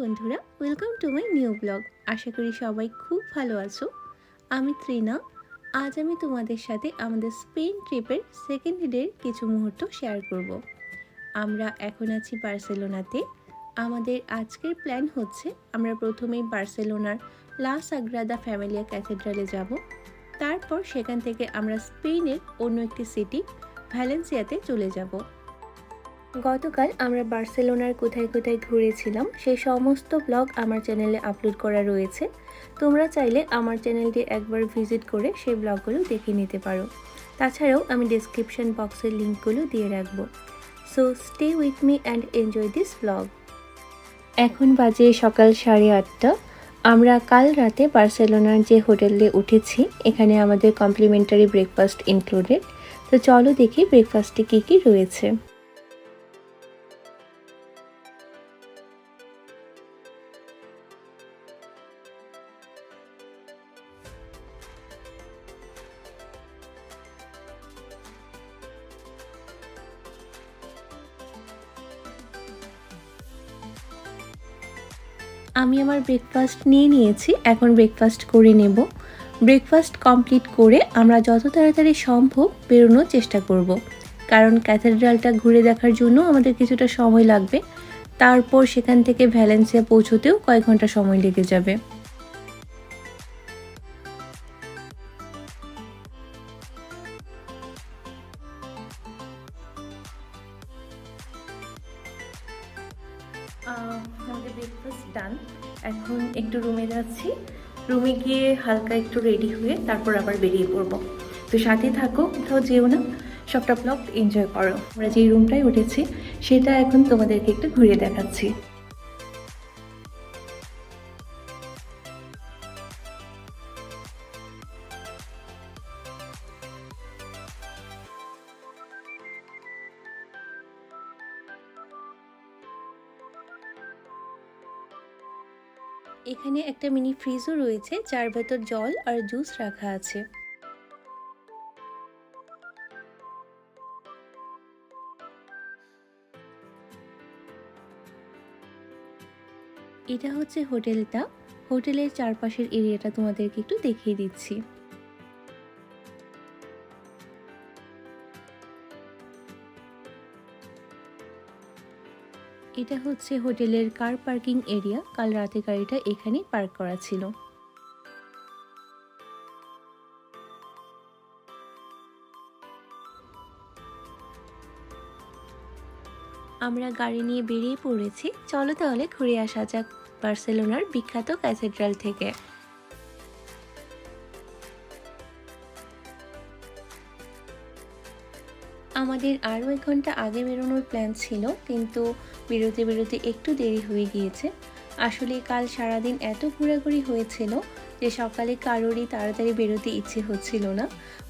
বন্ধুরা, welcome to my new blog. আশা করি সবাই খুব ভালো আছো। আমি ত্রিনা। আজ আমি তোমাদের সাথে আমাদের স্পেন ট্রিপের সেকেন্ড ডের কিছু মুহূর্ত শেয়ার করব। আমরা এখন আছি বার্সেলোনাতে। আমাদের আজকের প্ল্যান হচ্ছে আমরা প্রথমেই বার্সেলোনার লা সাগ্রাদা ফ্যামিলিয়া ক্যাথেড্রালে যাব। তারপর সেখান থেকে আমরা স্পেনের অন্য একটি সিটি ভ্যালেন্সিয়াতে চলে যাব। গতকাল আমরা বার্সেলোনার কোথায় কোথায় ঘুরেছিলাম সেই সমস্ত ব্লগ আমার চ্যানেলে আপলোড করা রয়েছে। তোমরা চাইলে আমার চ্যানেলটি একবার ভিজিট করে সেই ব্লগগুলো দেখে নিতে পারো। তাছাড়াও আমি ডেসক্রিপশন বক্সের লিঙ্কগুলো দিয়ে রাখবো। So stay with me and enjoy this blog. এখন বাজে সকাল 8:30। আমরা কাল রাতে বার্সেলোনার যে হোটেলে উঠেছি এখানে আমাদের কমপ্লিমেন্টারি ব্রেকফাস্ট ইনক্লুডেড। তো চলো দেখি ব্রেকফাস্টে কী কী রয়েছে। আমি আমার ব্রেকফাস্ট নিয়ে নিয়েছি, এখন ব্রেকফাস্ট করে নেব। ব্রেকফাস্ট কমপ্লিট করে আমরা যত তাড়াতাড়ি সম্ভব বেরোনোর চেষ্টা করব, কারণ ক্যাথেড্রালটা ঘুরে দেখার জন্য আমাদের কিছুটা সময় লাগবে। তারপর সেখান থেকে ভ্যালেন্সিয়া পৌঁছতেও কয়েক ঘন্টা সময় লেগে যাবে। আমাদের ব্রেকফাস্ট ডান। এখন একটু রুমে যাচ্ছি। রুমে গিয়ে হালকা একটু রেডি হয়ে তারপর আবার বেরিয়ে পড়বো। তো সাথে থাকো, কোথাও যেও না, সবটা ব্লগ এনজয় করো। আমরা যেই রুমটায় উঠেছি সেটা এখন তোমাদেরকে একটু ঘুরে দেখাচ্ছি। এখানে একটা মিনি ফ্রিজও রয়েছে যার ভেতর জল আর জুস রাখা আছে। এটা হচ্ছে হোটেলটা। হোটেলের চারপাশের এরিয়াটা তোমাদেরকে একটু দেখিয়ে দিচ্ছি। এটা হচ্ছে হোটেলের কার পার্কিং এরিয়া। কাল রাতে গাড়িটা এখানেই পার্ক করা ছিল। আমরা গাড়ি নিয়ে বেরিয়ে পড়েছি। চলো তাহলে ঘুরে আসা যাক বার্সেলোনার বিখ্যাত ক্যাথেড্রাল থেকে। আমাদের আরও 1 ঘন্টা আগে বেরোনোর প্ল্যান ছিল, কিন্তু বেরোতে বেরোতে একটু দেরি হয়ে গিয়েছে। আসলে কাল সারাদিন এত ঘোরাঘুরি হয়েছিল যে সকালে কারোরই তাড়াতাড়ি বেরোতে ইচ্ছে হচ্ছিল না।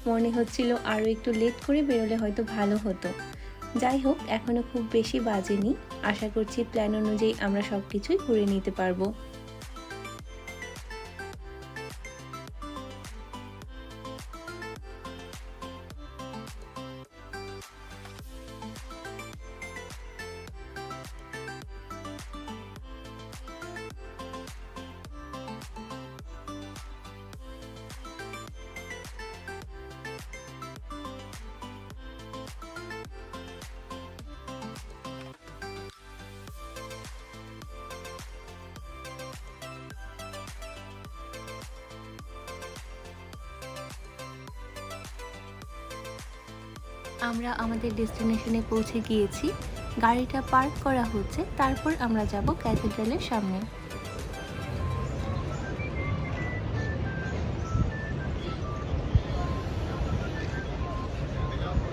মনে হচ্ছিল আরও একটু লেট করে বেরোলে হয়তো ভালো হতো। যাই হোক, এখনও খুব বেশি বাজেনি। আশা করছি প্ল্যান অনুযায়ী আমরা সব কিছুই ঘুরে নিতে পারবো। আমরা আমাদের ডেস্টিনেশনে পৌঁছে গিয়েছি। গাড়িটা পার্ক করা হচ্ছে, তারপর আমরা যাব ক্যাথেড্রালের সামনে।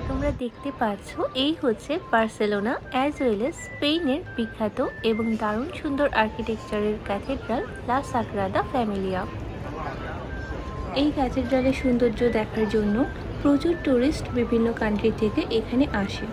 তোমরা দেখতে পাচ্ছ এই হচ্ছে বার্সেলোনা অ্যাজ ওয়েল এজ স্পেনের বিখ্যাত এবং দারুণ সুন্দর আর্কিটেকচারের ক্যাথেড্রাল লা সাগ্রাদা ফ্যামিলিয়া। এই ক্যাথেড্রালের সৌন্দর্য দেখার জন্য প্রচুর টুরিস্ট বিভিন্ন কান্ট্রি থেকে এখানে আসে।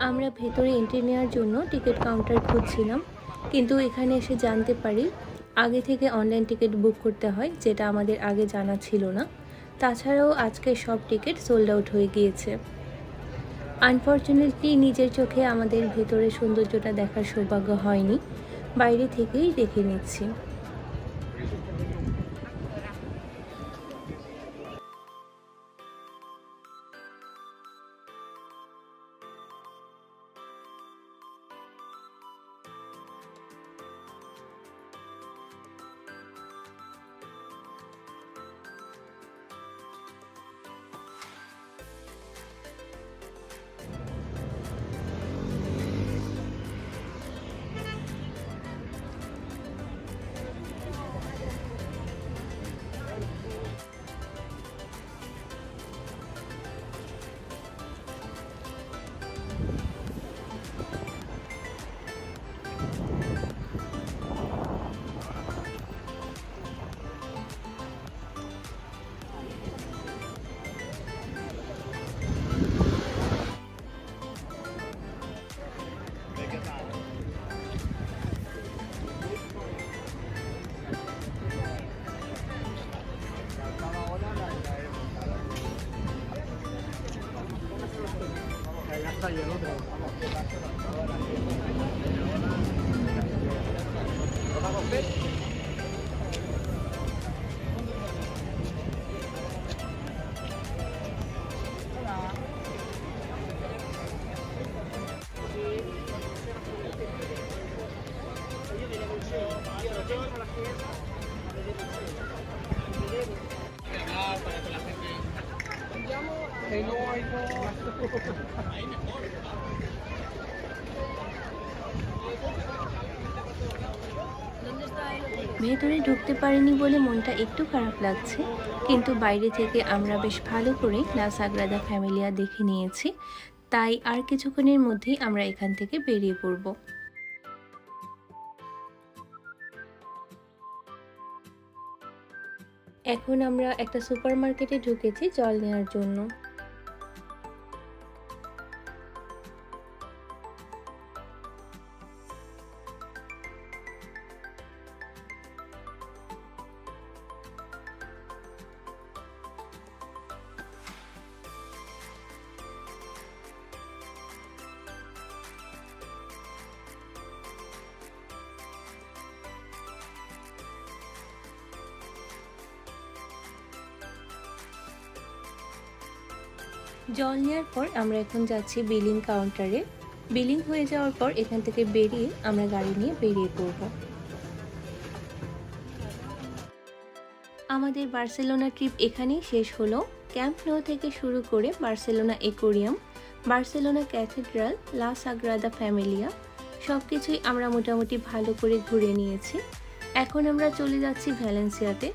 আমরা ভেতরে এন্ট্রি নেওয়ার জন্য টিকিট কাউন্টার খুঁজছিলাম, কিন্তু এখানে এসে জানতে পারি আগে থেকে অনলাইন টিকিট বুক করতে হয়, যেটা আমাদের আগে জানা ছিল না। তাছাড়াও আজকে সব টিকিট সোল্ড আউট হয়ে গিয়েছে। আনফর্চুনেটলি নিজের চোখে আমাদের ভেতরে সৌন্দর্যটা দেখার সৌভাগ্য হয়নি, বাইরে থেকেই দেখে নিচ্ছি। ভেতরে ঢুকতে পারিনি বলে মনটা একটু খারাপ লাগছে, কিন্তু বাইরে থেকে আমরা বেশ ভালো করে লা সাগ্রাদা ফ্যামিলিয়া দেখে নিয়েছি, তাই আর কিছুক্ষণের মধ্যেই আমরা এখান থেকে বেরিয়ে পড়ব। এখন আমরা একটা সুপারমার্কেটে ঢুকেছি জল নেওয়ার জন্য। জল নেওয়ার পর আমরা এখন যাচ্ছি বিলিং কাউন্টারে। বিলিং হয়ে যাওয়ার পর এখান থেকে বেরিয়ে আমরা গাড়ি নিয়ে বেরিয়ে পড়ব। আমাদের বার্সেলোনা ট্রিপ এখানেই শেষ হলো। ক্যাম্প নো থেকে শুরু করে বার্সেলোনা অ্যাকোয়ারিয়াম, বার্সেলোনা ক্যাথেড্রাল, লা সাগ্রাদা ফ্যামিলিয়া সব কিছুই আমরা মোটামুটি ভালো করে ঘুরে নিয়েছি। এখন আমরা চলে যাচ্ছি ভ্যালেন্সিয়াতে।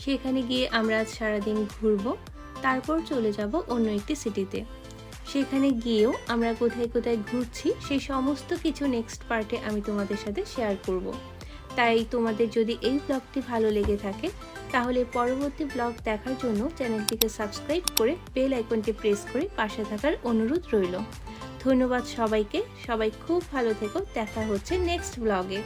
সেখানে গিয়ে আমরা আজ সারাদিন ঘুরবো, তারপর চলে যাব অন্য একটি সিটিতে। সেখানে গিয়েও আমরা কোথায় কোথায় ঘুরছি সেই সমস্ত কিছু নেক্সট পার্টে আমি তোমাদের সাথে শেয়ার করব। তাই তোমাদের যদি এই ব্লগটি ভালো লেগে থাকে তাহলে পরবর্তী ব্লগ দেখার জন্য চ্যানেলটিকে সাবস্ক্রাইব করে বেল আইকনটি প্রেস করে পাশে থাকার অনুরোধ রইল। ধন্যবাদ সবাইকে। সবাই খুব ভালো থেকো। দেখা হচ্ছে নেক্সট ব্লগে।